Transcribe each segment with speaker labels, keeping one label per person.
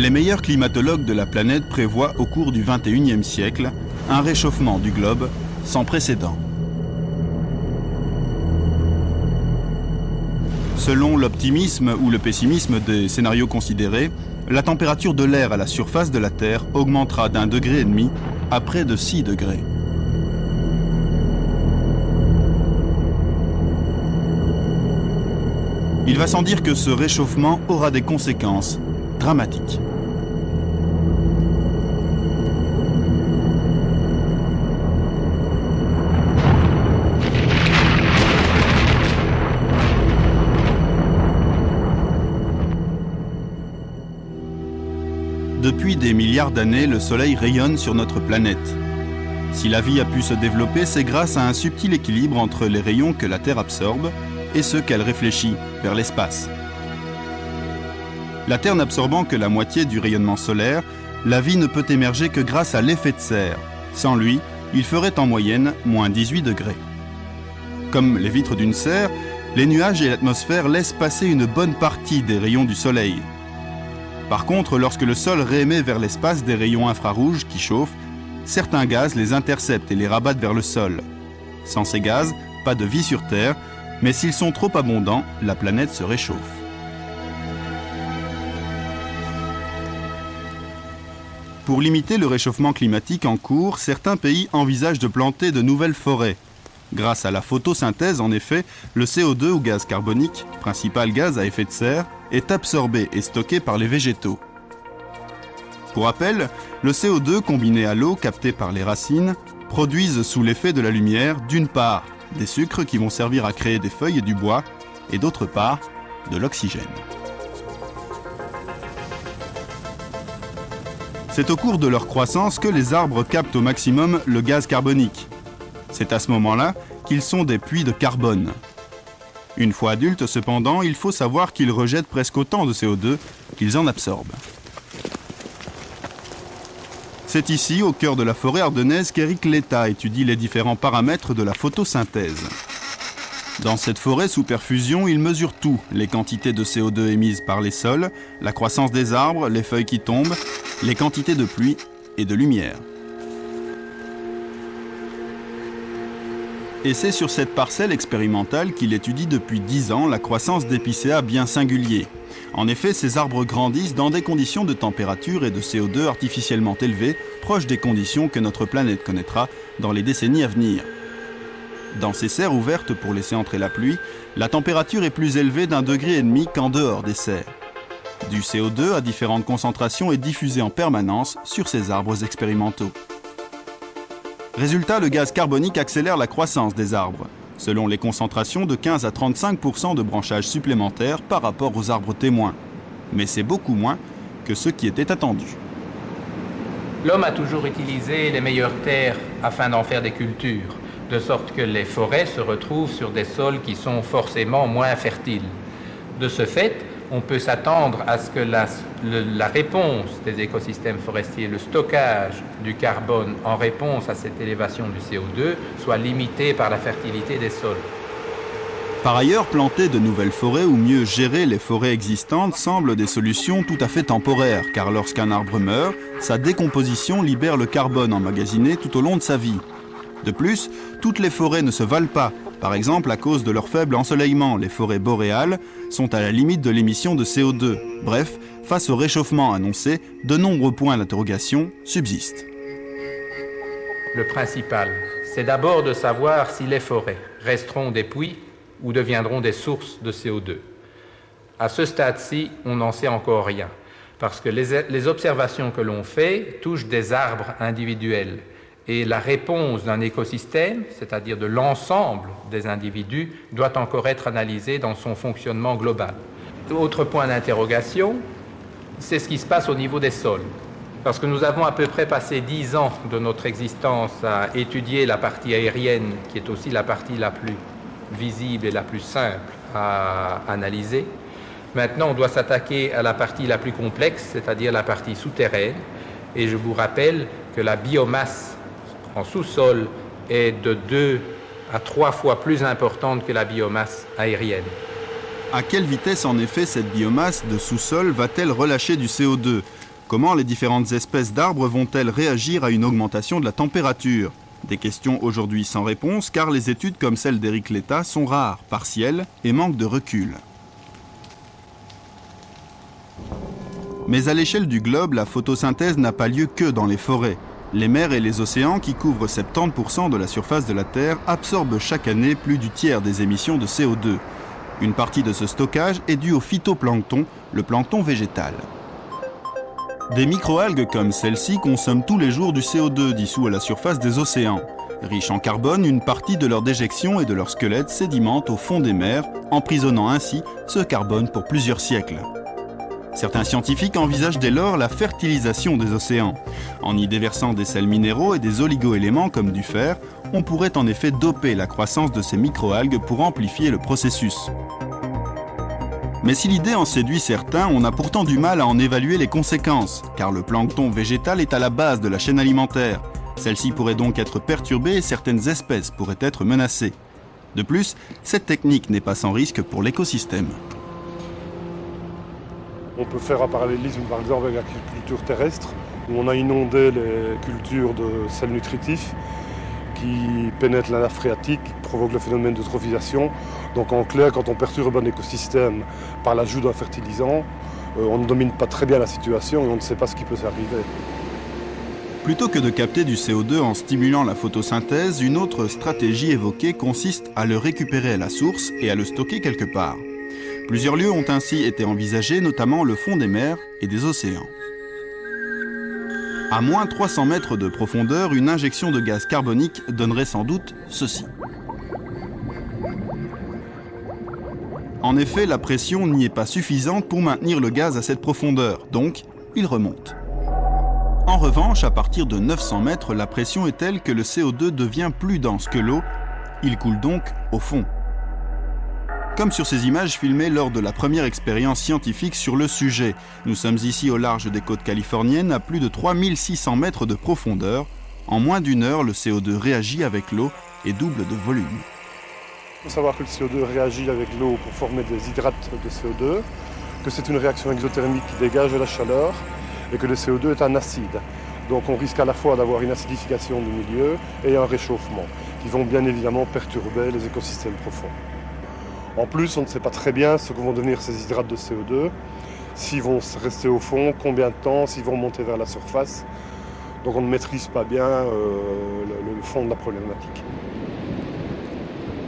Speaker 1: Les meilleurs climatologues de la planète prévoient au cours du XXIe siècle un réchauffement du globe sans précédent. Selon l'optimisme ou le pessimisme des scénarios considérés, la température de l'air à la surface de la Terre augmentera d'1,5 degré à près de 6 degrés. Il va sans dire que ce réchauffement aura des conséquences dramatiques. Depuis des milliards d'années, le Soleil rayonne sur notre planète. Si la vie a pu se développer, c'est grâce à un subtil équilibre entre les rayons que la Terre absorbe et ceux qu'elle réfléchit vers l'espace. La Terre n'absorbant que la moitié du rayonnement solaire, la vie ne peut émerger que grâce à l'effet de serre. Sans lui, il ferait en moyenne moins 18 degrés. Comme les vitres d'une serre, les nuages et l'atmosphère laissent passer une bonne partie des rayons du Soleil. Par contre, lorsque le sol réémet vers l'espace des rayons infrarouges qui chauffent, certains gaz les interceptent et les rabattent vers le sol. Sans ces gaz, pas de vie sur Terre, mais s'ils sont trop abondants, la planète se réchauffe. Pour limiter le réchauffement climatique en cours, certains pays envisagent de planter de nouvelles forêts. Grâce à la photosynthèse, en effet, le CO2 ou gaz carbonique, principal gaz à effet de serre, est absorbé et stocké par les végétaux. Pour rappel, le CO2 combiné à l'eau captée par les racines produisent sous l'effet de la lumière, d'une part, des sucres qui vont servir à créer des feuilles et du bois, et d'autre part, de l'oxygène. C'est au cours de leur croissance que les arbres captent au maximum le gaz carbonique. C'est à ce moment-là qu'ils sont des puits de carbone. Une fois adultes, cependant, il faut savoir qu'ils rejettent presque autant de CO2 qu'ils en absorbent. C'est ici, au cœur de la forêt ardennaise, qu'Éric Letta étudie les différents paramètres de la photosynthèse. Dans cette forêt sous perfusion, il mesure tout, les quantités de CO2 émises par les sols, la croissance des arbres, les feuilles qui tombent, les quantités de pluie et de lumière. Et c'est sur cette parcelle expérimentale qu'il étudie depuis 10 ans la croissance d'épicéas bien singuliers. En effet, ces arbres grandissent dans des conditions de température et de CO2 artificiellement élevées, proches des conditions que notre planète connaîtra dans les décennies à venir. Dans ces serres ouvertes pour laisser entrer la pluie, la température est plus élevée d'1,5 degré qu'en dehors des serres. Du CO2 à différentes concentrations est diffusé en permanence sur ces arbres expérimentaux. Résultat, le gaz carbonique accélère la croissance des arbres, selon les concentrations de 15 à 35% de branchage supplémentaire par rapport aux arbres témoins. Mais c'est beaucoup moins que ce qui était attendu.
Speaker 2: L'homme a toujours utilisé les meilleures terres afin d'en faire des cultures, de sorte que les forêts se retrouvent sur des sols qui sont forcément moins fertiles. De ce fait, on peut s'attendre à ce que la réponse des écosystèmes forestiers, le stockage du carbone en réponse à cette élévation du CO2 soit limité par la fertilité des sols.
Speaker 1: Par ailleurs, planter de nouvelles forêts ou mieux gérer les forêts existantes semblent des solutions tout à fait temporaires, car lorsqu'un arbre meurt, sa décomposition libère le carbone emmagasiné tout au long de sa vie. De plus, toutes les forêts ne se valent pas. Par exemple, à cause de leur faible ensoleillement, les forêts boréales sont à la limite de l'émission de CO2. Bref, face au réchauffement annoncé, de nombreux points d'interrogation subsistent.
Speaker 2: Le principal, c'est d'abord de savoir si les forêts resteront des puits ou deviendront des sources de CO2. À ce stade-ci, on n'en sait encore rien, parce que les observations que l'on fait touchent des arbres individuels. Et la réponse d'un écosystème, c'est-à-dire de l'ensemble des individus, doit encore être analysée dans son fonctionnement global. Autre point d'interrogation, c'est ce qui se passe au niveau des sols. Parce que nous avons à peu près passé 10 ans de notre existence à étudier la partie aérienne, qui est aussi la partie la plus visible et la plus simple à analyser. Maintenant, on doit s'attaquer à la partie la plus complexe, c'est-à-dire la partie souterraine. Et je vous rappelle que la biomasse en sous-sol est de 2 à 3 fois plus importante que la biomasse aérienne.
Speaker 1: À quelle vitesse en effet cette biomasse de sous-sol va-t-elle relâcher du CO2 ? Comment les différentes espèces d'arbres vont-elles réagir à une augmentation de la température? Des questions aujourd'hui sans réponse car les études comme celle d'Éric Letta sont rares, partielles et manquent de recul. Mais à l'échelle du globe, la photosynthèse n'a pas lieu que dans les forêts. Les mers et les océans, qui couvrent 70% de la surface de la Terre, absorbent chaque année plus du tiers des émissions de CO2. Une partie de ce stockage est due au phytoplancton, le plancton végétal. Des microalgues comme celle-ci consomment tous les jours du CO2 dissous à la surface des océans. Riches en carbone, une partie de leur déjection et de leur squelette sédimente au fond des mers, emprisonnant ainsi ce carbone pour plusieurs siècles. Certains scientifiques envisagent dès lors la fertilisation des océans. En y déversant des sels minéraux et des oligo-éléments comme du fer, on pourrait en effet doper la croissance de ces microalgues pour amplifier le processus. Mais si l'idée en séduit certains, on a pourtant du mal à en évaluer les conséquences, car le plancton végétal est à la base de la chaîne alimentaire. Celle-ci pourrait donc être perturbée et certaines espèces pourraient être menacées. De plus, cette technique n'est pas sans risque pour l'écosystème.
Speaker 3: On peut faire un parallélisme par exemple avec l'agriculture terrestre, où on a inondé les cultures de sels nutritifs qui pénètrent la nappe phréatique, qui provoquent le phénomène d'eutrophisation. Donc en clair, quand on perturbe un écosystème par l'ajout d'un fertilisant, on ne domine pas très bien la situation et on ne sait pas ce qui peut s'arriver.
Speaker 1: Plutôt que de capter du CO2 en stimulant la photosynthèse, une autre stratégie évoquée consiste à le récupérer à la source et à le stocker quelque part. Plusieurs lieux ont ainsi été envisagés, notamment le fond des mers et des océans. À moins 300 mètres de profondeur, une injection de gaz carbonique donnerait sans doute ceci. En effet, la pression n'y est pas suffisante pour maintenir le gaz à cette profondeur, donc il remonte. En revanche, à partir de 900 mètres, la pression est telle que le CO2 devient plus dense que l'eau. Il coule donc au fond. Comme sur ces images filmées lors de la première expérience scientifique sur le sujet. Nous sommes ici au large des côtes californiennes à plus de 3600 mètres de profondeur. En moins d'une heure, le CO2 réagit avec l'eau et double de volume.
Speaker 3: Il faut savoir que le CO2 réagit avec l'eau pour former des hydrates de CO2, que c'est une réaction exothermique qui dégage de la chaleur et que le CO2 est un acide. Donc on risque à la fois d'avoir une acidification du milieu et un réchauffement qui vont bien évidemment perturber les écosystèmes profonds. En plus, on ne sait pas très bien ce que vont devenir ces hydrates de CO2, s'ils vont rester au fond, combien de temps, s'ils vont monter vers la surface. Donc on ne maîtrise pas bien le fond de la problématique.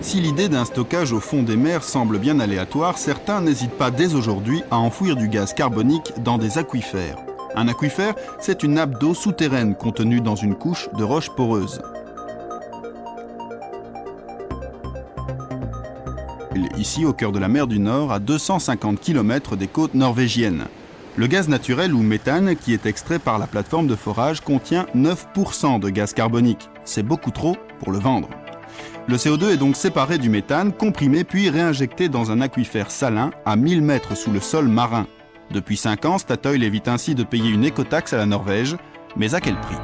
Speaker 1: Si l'idée d'un stockage au fond des mers semble bien aléatoire, certains n'hésitent pas dès aujourd'hui à enfouir du gaz carbonique dans des aquifères. Un aquifère, c'est une nappe d'eau souterraine contenue dans une couche de roches poreuses. Ici, au cœur de la mer du Nord, à 250 km des côtes norvégiennes. Le gaz naturel ou méthane, qui est extrait par la plateforme de forage, contient 9% de gaz carbonique. C'est beaucoup trop pour le vendre. Le CO2 est donc séparé du méthane, comprimé puis réinjecté dans un aquifère salin à 1000 mètres sous le sol marin. Depuis 5 ans, Statoil évite ainsi de payer une écotaxe à la Norvège, mais à quel prix ?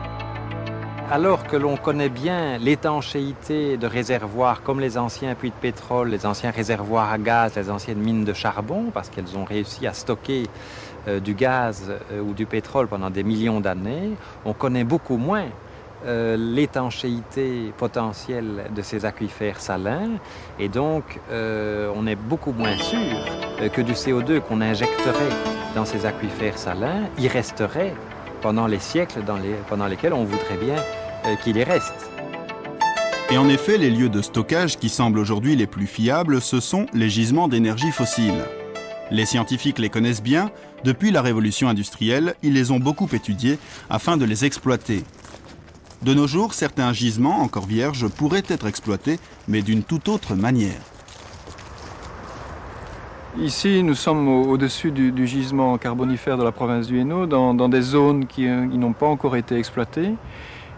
Speaker 4: Alors que l'on connaît bien l'étanchéité de réservoirs comme les anciens puits de pétrole, les anciens réservoirs à gaz, les anciennes mines de charbon, parce qu'elles ont réussi à stocker du gaz ou du pétrole pendant des millions d'années, on connaît beaucoup moins l'étanchéité potentielle de ces aquifères salins et donc on est beaucoup moins sûr que du CO2 qu'on injecterait dans ces aquifères salins y resterait pendant les siècles pendant lesquels on voudrait bien qu'il y reste.
Speaker 1: Et en effet, les lieux de stockage qui semblent aujourd'hui les plus fiables, ce sont les gisements d'énergie fossile. Les scientifiques les connaissent bien. Depuis la révolution industrielle, ils les ont beaucoup étudiés afin de les exploiter. De nos jours, certains gisements, encore vierges, pourraient être exploités, mais d'une toute autre manière.
Speaker 5: Ici, nous sommes au-dessus du gisement carbonifère de la province du Hainaut, dans des zones qui n'ont pas encore été exploitées.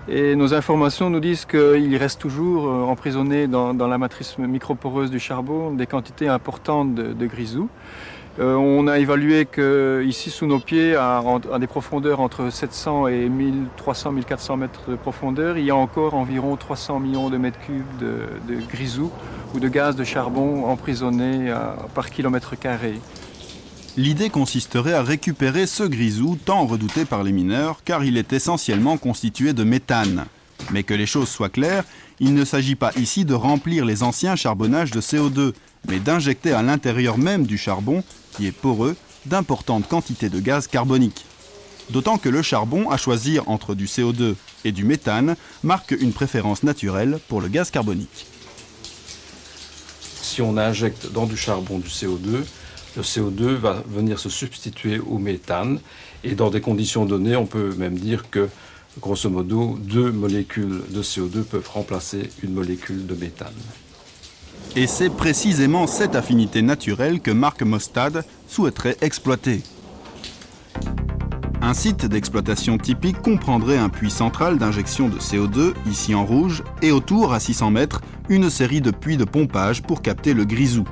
Speaker 5: Et nos informations nous disent qu'il reste toujours emprisonné dans la matrice microporeuse du charbon des quantités importantes de grisou. On a évalué qu'ici, sous nos pieds, à des profondeurs entre 700 et 1300-1400 mètres de profondeur, il y a encore environ 300 millions de mètres cubes de grisou ou de gaz de charbon emprisonnés par kilomètre carré.
Speaker 1: L'idée consisterait à récupérer ce grisou tant redouté par les mineurs, car il est essentiellement constitué de méthane. Mais que les choses soient claires, il ne s'agit pas ici de remplir les anciens charbonnages de CO2, mais d'injecter à l'intérieur même du charbon, qui est poreux, d'importantes quantités de gaz carbonique. D'autant que le charbon, à choisir entre du CO2 et du méthane, marque une préférence naturelle pour le gaz carbonique.
Speaker 6: Si on injecte dans du charbon du CO2, le CO2 va venir se substituer au méthane et dans des conditions données, on peut même dire que, grosso modo, 2 molécules de CO2 peuvent remplacer une molécule de méthane.
Speaker 1: Et c'est précisément cette affinité naturelle que Marc Mostad souhaiterait exploiter. Un site d'exploitation typique comprendrait un puits central d'injection de CO2, ici en rouge, et autour, à 600 mètres, une série de puits de pompage pour capter le grisou.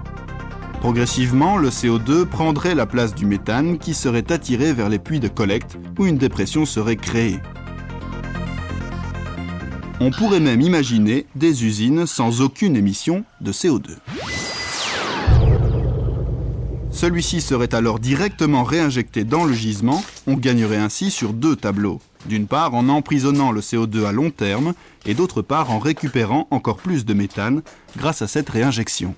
Speaker 1: Progressivement, le CO2 prendrait la place du méthane qui serait attiré vers les puits de collecte où une dépression serait créée. On pourrait même imaginer des usines sans aucune émission de CO2. Celui-ci serait alors directement réinjecté dans le gisement. On gagnerait ainsi sur 2 tableaux. D'une part en emprisonnant le CO2 à long terme et d'autre part en récupérant encore plus de méthane grâce à cette réinjection.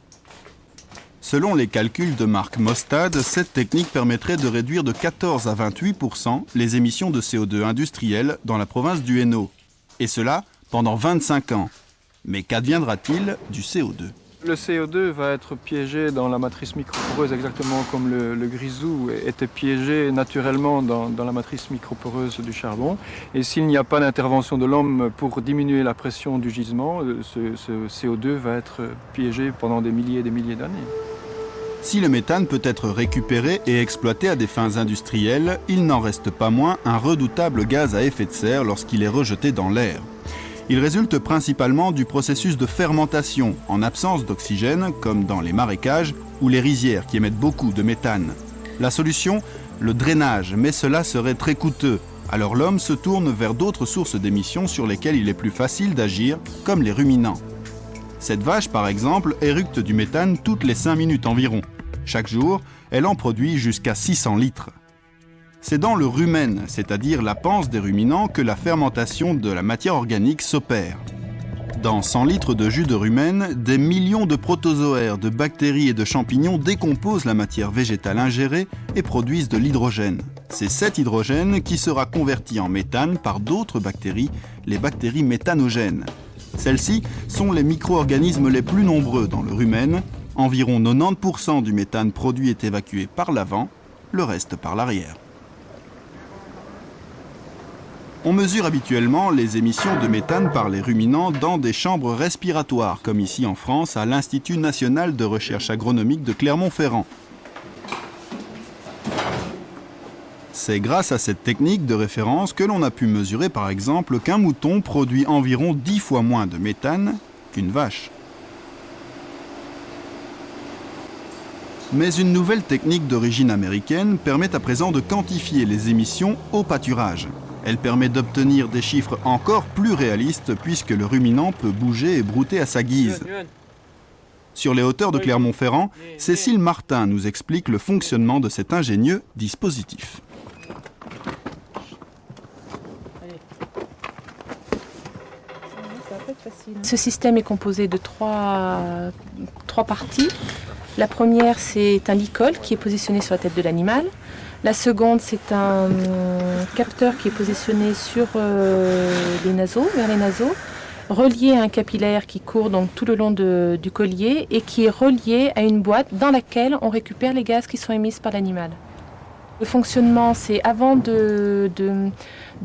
Speaker 1: Selon les calculs de Marc Mostad, cette technique permettrait de réduire de 14 à 28% les émissions de CO2 industrielles dans la province du Hainaut. Et cela pendant 25 ans. Mais qu'adviendra-t-il du CO2 ?
Speaker 5: Le CO2 va être piégé dans la matrice microporeuse exactement comme le grisou était piégé naturellement dans la matrice microporeuse du charbon. Et s'il n'y a pas d'intervention de l'homme pour diminuer la pression du gisement, ce CO2 va être piégé pendant des milliers et des milliers d'années.
Speaker 1: Si le méthane peut être récupéré et exploité à des fins industrielles, il n'en reste pas moins un redoutable gaz à effet de serre lorsqu'il est rejeté dans l'air. Il résulte principalement du processus de fermentation, en absence d'oxygène, comme dans les marécages ou les rizières qui émettent beaucoup de méthane. La solution ? Le drainage, mais cela serait très coûteux. Alors l'homme se tourne vers d'autres sources d'émissions sur lesquelles il est plus facile d'agir, comme les ruminants. Cette vache, par exemple, éructe du méthane toutes les 5 minutes environ. Chaque jour, elle en produit jusqu'à 600 litres. C'est dans le rumen, c'est-à-dire la panse des ruminants, que la fermentation de la matière organique s'opère. Dans 100 litres de jus de rumen, des millions de protozoaires, de bactéries et de champignons décomposent la matière végétale ingérée et produisent de l'hydrogène. C'est cet hydrogène qui sera converti en méthane par d'autres bactéries, les bactéries méthanogènes. Celles-ci sont les micro-organismes les plus nombreux dans le rumen. Environ 90% du méthane produit est évacué par l'avant, le reste par l'arrière. On mesure habituellement les émissions de méthane par les ruminants dans des chambres respiratoires, comme ici en France à l'Institut national de recherche agronomique de Clermont-Ferrand. C'est grâce à cette technique de référence que l'on a pu mesurer par exemple qu'un mouton produit environ 10 fois moins de méthane qu'une vache. Mais une nouvelle technique d'origine américaine permet à présent de quantifier les émissions au pâturage. Elle permet d'obtenir des chiffres encore plus réalistes puisque le ruminant peut bouger et brouter à sa guise. Sur les hauteurs de Clermont-Ferrand, Cécile Martin nous explique le fonctionnement de cet ingénieux dispositif.
Speaker 7: Ce système est composé de trois parties. La première, c'est un licol qui est positionné sur la tête de l'animal. La seconde, c'est un capteur qui est positionné sur les naseaux, vers les naseaux, relié à un capillaire qui court donc tout le long du collier et qui est relié à une boîte dans laquelle on récupère les gaz qui sont émis par l'animal. Le fonctionnement, c'est avant de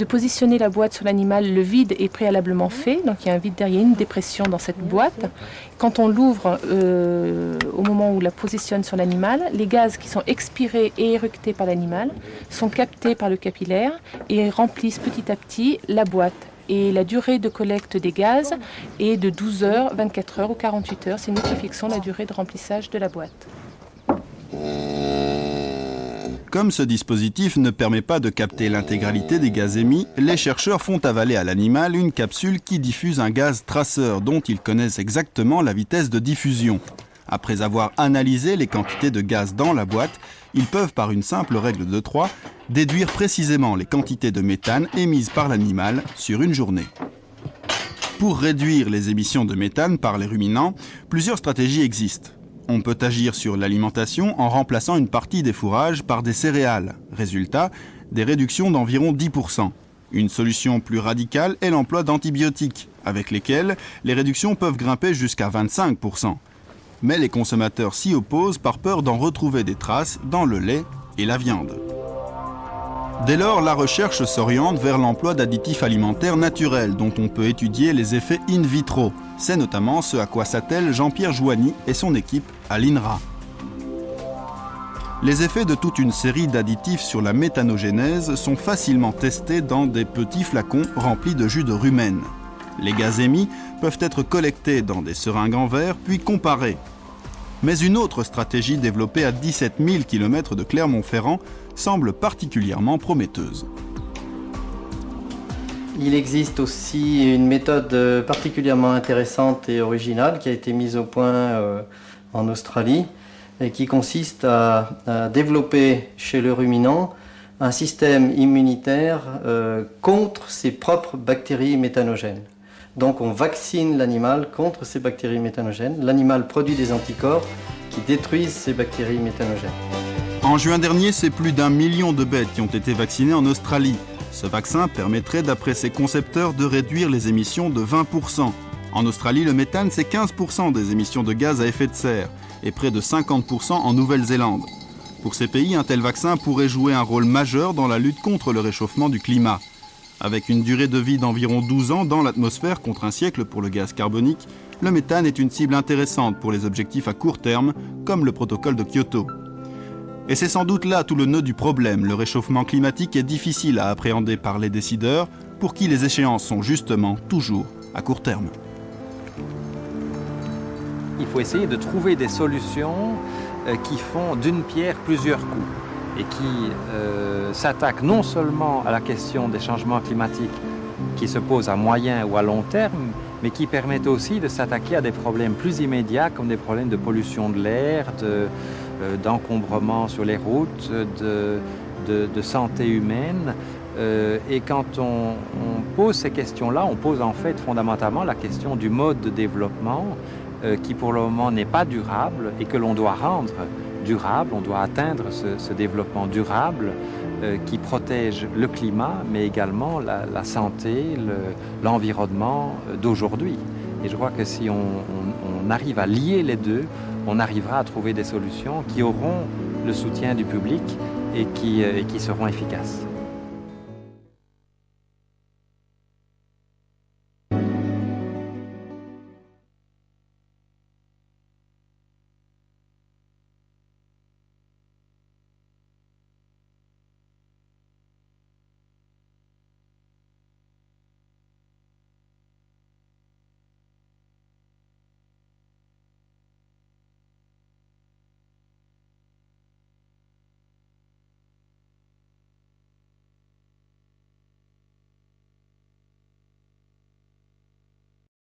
Speaker 7: positionner la boîte sur l'animal, le vide est préalablement fait. Donc il y a un vide derrière, une dépression dans cette boîte. Quand on l'ouvre au moment où on la positionne sur l'animal, les gaz qui sont expirés et éructés par l'animal sont captés par le capillaire et remplissent petit à petit la boîte. Et la durée de collecte des gaz est de 12 heures, 24 heures ou 48 heures. C'est nous qui fixons la durée de remplissage de la boîte.
Speaker 1: Comme ce dispositif ne permet pas de capter l'intégralité des gaz émis, les chercheurs font avaler à l'animal une capsule qui diffuse un gaz traceur dont ils connaissent exactement la vitesse de diffusion. Après avoir analysé les quantités de gaz dans la boîte, ils peuvent, par une simple règle de 3, déduire précisément les quantités de méthane émises par l'animal sur une journée. Pour réduire les émissions de méthane par les ruminants, plusieurs stratégies existent. On peut agir sur l'alimentation en remplaçant une partie des fourrages par des céréales. Résultat, des réductions d'environ 10%. Une solution plus radicale est l'emploi d'antibiotiques, avec lesquels les réductions peuvent grimper jusqu'à 25%. Mais les consommateurs s'y opposent par peur d'en retrouver des traces dans le lait et la viande. Dès lors, la recherche s'oriente vers l'emploi d'additifs alimentaires naturels dont on peut étudier les effets in vitro. C'est notamment ce à quoi s'attelle Jean-Pierre Joigny et son équipe à l'INRA. Les effets de toute une série d'additifs sur la méthanogénèse sont facilement testés dans des petits flacons remplis de jus de rumen. Les gaz émis peuvent être collectés dans des seringues en verre puis comparés. Mais une autre stratégie développée à 17 000 km de Clermont-Ferrand semble particulièrement prometteuse.
Speaker 8: Il existe aussi une méthode particulièrement intéressante et originale qui a été mise au point en Australie et qui consiste à développer chez le ruminant un système immunitaire contre ses propres bactéries méthanogènes. Donc on vaccine l'animal contre ces bactéries méthanogènes. L'animal produit des anticorps qui détruisent ces bactéries méthanogènes.
Speaker 1: En juin dernier, c'est plus d'1 million de bêtes qui ont été vaccinées en Australie. Ce vaccin permettrait, d'après ses concepteurs, de réduire les émissions de 20%. En Australie, le méthane, c'est 15% des émissions de gaz à effet de serre et près de 50% en Nouvelle-Zélande. Pour ces pays, un tel vaccin pourrait jouer un rôle majeur dans la lutte contre le réchauffement du climat. Avec une durée de vie d'environ 12 ans dans l'atmosphère contre un siècle pour le gaz carbonique, le méthane est une cible intéressante pour les objectifs à court terme, comme le protocole de Kyoto. Et c'est sans doute là tout le nœud du problème. Le réchauffement climatique est difficile à appréhender par les décideurs, pour qui les échéances sont justement toujours à court terme.
Speaker 4: Il faut essayer de trouver des solutions qui font d'une pierre plusieurs coups et qui s'attaquent non seulement à la question des changements climatiques qui se posent à moyen ou à long terme, mais qui permettent aussi de s'attaquer à des problèmes plus immédiats comme des problèmes de pollution de l'air, d'encombrement sur les routes, de santé humaine. Et quand on pose ces questions-là, on pose en fait fondamentalement la question du mode de développement qui pour le moment n'est pas durable et que l'on doit rendre durable. On doit atteindre ce développement durable qui protège le climat, mais également la santé, l'environnement d'aujourd'hui. Et je crois que si on arrive à lier les deux, on arrivera à trouver des solutions qui auront le soutien du public et qui seront efficaces.